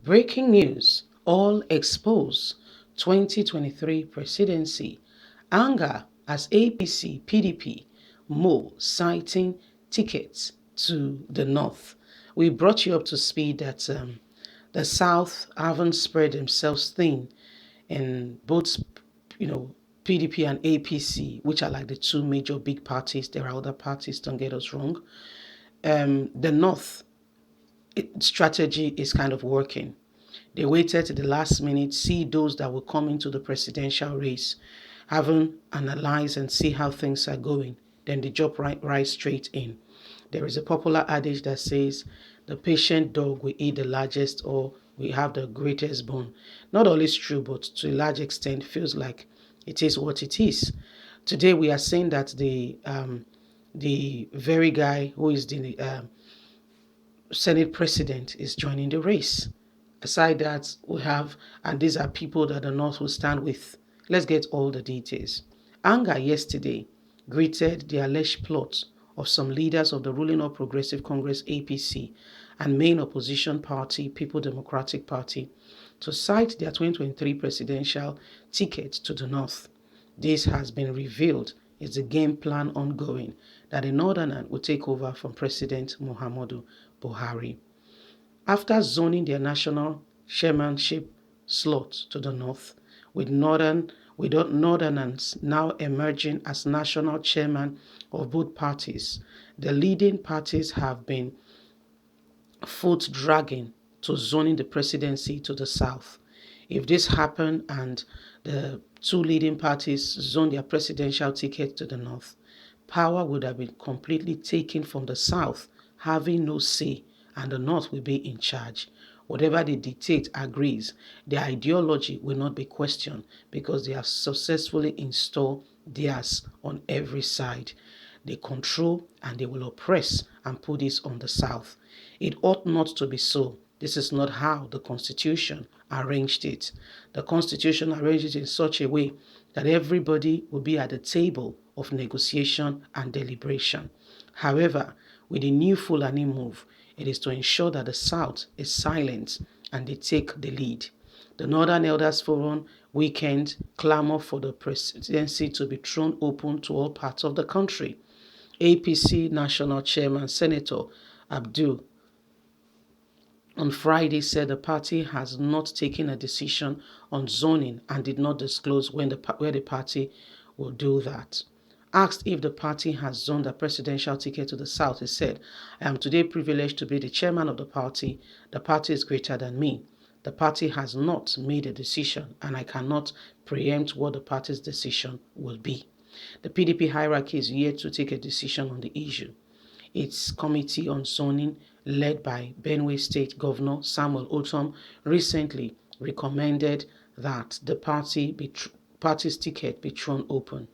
Breaking news, all expose 2023 presidency. Anger as APC, PDP, Mo citing tickets to the north. We brought you up to speed that the South haven't spread themselves thin in both, PDP and APC, which are like the two major big parties. There are other parties, don't get us wrong. The North strategy is kind of working. They waited to the last minute, see those that will come into the presidential race, haven't analyzed and see how things are going. Then they jump right straight in. There is a popular adage that says, the patient dog will eat the largest or we have the greatest bone. Not always true, but to a large extent feels like it is what it is. Today we are saying that the very guy who is the Senate president is joining the race. Aside that, we have, and these are people that the North will stand with. Let's get all the details. Anger yesterday greeted the alleged plot of some leaders of the ruling All Progressive Congress APC and main opposition party People Democratic Party to cite their 2023 presidential ticket to the North. This has been revealed is the game plan ongoing that the Northerners will take over from President Muhammadu Buhari. After zoning their national chairmanship slot to the north, with Northerners now emerging as national chairman of both parties, the leading parties have been foot dragging to zoning the presidency to the south. If this happened and the two leading parties zone their presidential ticket to the north, power would have been completely taken from the south, having no say, and the north will be in charge. Whatever they dictate agrees. Their ideology will not be questioned because they have successfully installed theirs on every side. They control and they will oppress and put this on the south. It ought not to be so. This is not how the Constitution arranged it. The Constitution arranged it in such a way that everybody will be at the table of negotiation and deliberation. However, with the new Fulani move, it is to ensure that the South is silent and they take the lead. The Northern Elders Forum weekend clamor for the presidency to be thrown open to all parts of the country. APC National Chairman Senator Abdul on Friday said the party has not taken a decision on zoning and did not disclose where the party will do that. Asked if the party has zoned a presidential ticket to the south, he said, I am today privileged to be the chairman of the party. The party is greater than me. The party has not made a decision and I cannot preempt what the party's decision will be. The PDP hierarchy is yet to take a decision on the issue. Its committee on zoning, led by Benue State Governor Samuel Otom, recently recommended that the party's ticket be thrown open.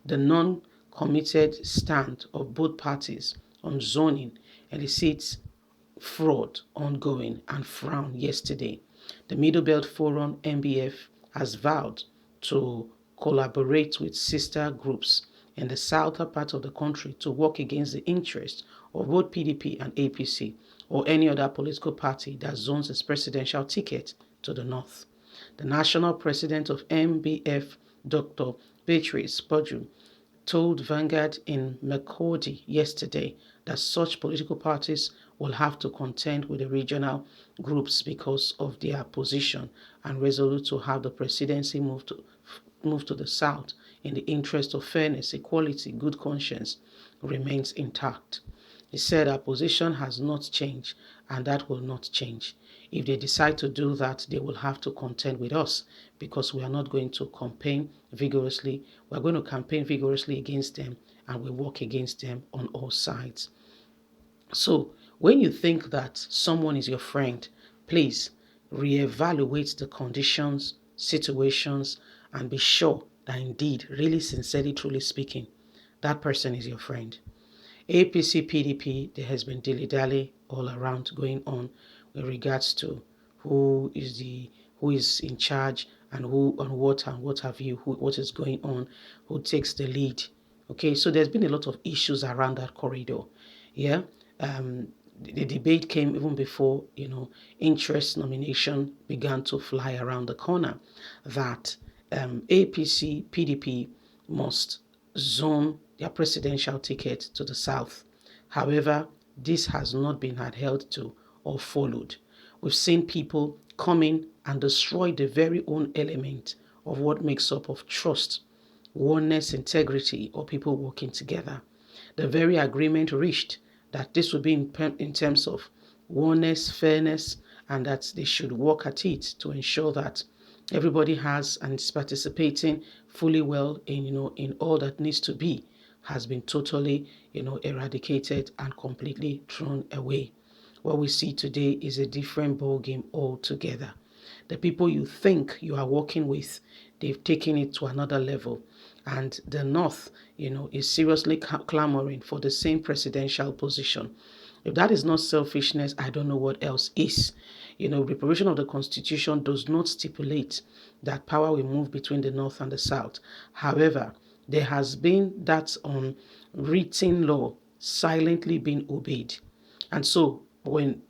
The non-committed stand of both parties on zoning elicits fraud ongoing and frown yesterday. The Middle Belt Forum, MBF, has vowed to collaborate with sister groups in the southern part of the country to work against the interests of both PDP and APC or any other political party that zones its presidential ticket to the north. The national president of MBF, Dr. Beatrice Poju, told Vanguard in Makurdi yesterday that such political parties will have to contend with the regional groups because of their position and resolute to have the presidency move to the south in the interest of fairness, equality, good conscience remains intact. He said our position has not changed and that will not change. If they decide to do that, they will have to contend with us because we are not going to campaign vigorously. We are going to campaign vigorously against them and we work against them on all sides. So when you think that someone is your friend, please reevaluate the conditions, situations, and be sure that indeed, really sincerely, truly speaking, that person is your friend. APC, PDP, there has been dilly-dally all around going on with regards to who is in charge and who and what have you, what is going on, who takes the lead. Okay, so there's been a lot of issues around that corridor. Yeah. the debate came even before, interest nomination began to fly around the corner, that APC, PDP must zone their presidential ticket to the south. However, this has not been adhered to or followed. We've seen people come in and destroy the very own element of what makes up of trust, oneness, integrity, or people working together. The very agreement reached that this would be in terms of oneness, fairness, and that they should work at it to ensure that everybody has and is participating fully well in, in all that needs to be, has been totally, eradicated and completely thrown away. What we see today is a different ballgame altogether. The people you think you are working with, they've taken it to another level. And the North, is seriously clamoring for the same presidential position. If that is not selfishness, I don't know what else is. The provision of the Constitution does not stipulate that power will move between the North and the South. However, there has been that unwritten law silently being obeyed. And so when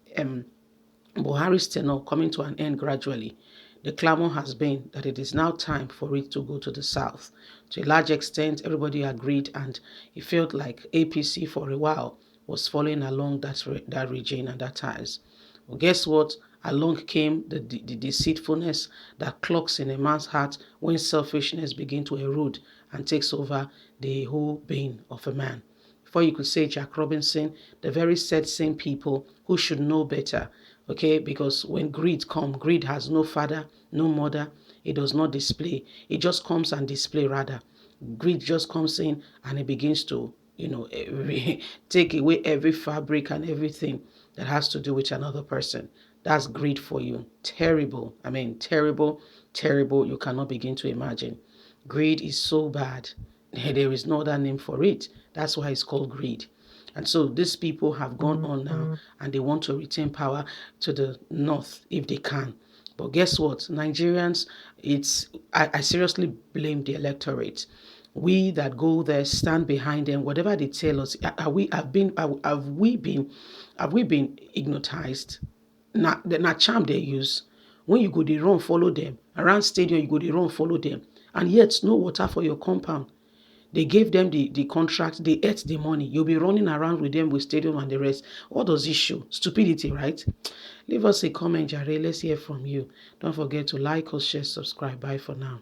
Buhari's tenure coming to an end gradually, the clamor has been that it is now time for it to go to the south. To a large extent, everybody agreed, and it felt like APC for a while was following along that region and that ties. Well, guess what? Along came the deceitfulness that clocks in a man's heart when selfishness begins to erode and takes over the whole being of a man. Before you could say Jack Robinson, the very same people who should know better, okay? Because when greed comes, greed has no father, no mother. It does not display. It just comes and display rather. Greed just comes in and it begins to, take away every fabric and everything that has to do with another person. That's greed for you. Terrible. I mean, terrible, terrible. You cannot begin to imagine. Greed is so bad. There is no other name for it. That's why it's called greed. And so these people have gone on now and they want to retain power to the north if they can. But guess what? Nigerians, I seriously blame the electorate. We that go there stand behind them, whatever they tell us. Have we been hypnotized? Na charm they use. When you go they run, follow them. Around stadium, you go they run, follow them. And yet no water for your compound. They gave them the contract, they ate the money. You'll be running around with them with stadium and the rest. What does this show? Stupidity, right? Leave us a comment, Jare. Let's hear from you. Don't forget to like us, share, subscribe. Bye for now.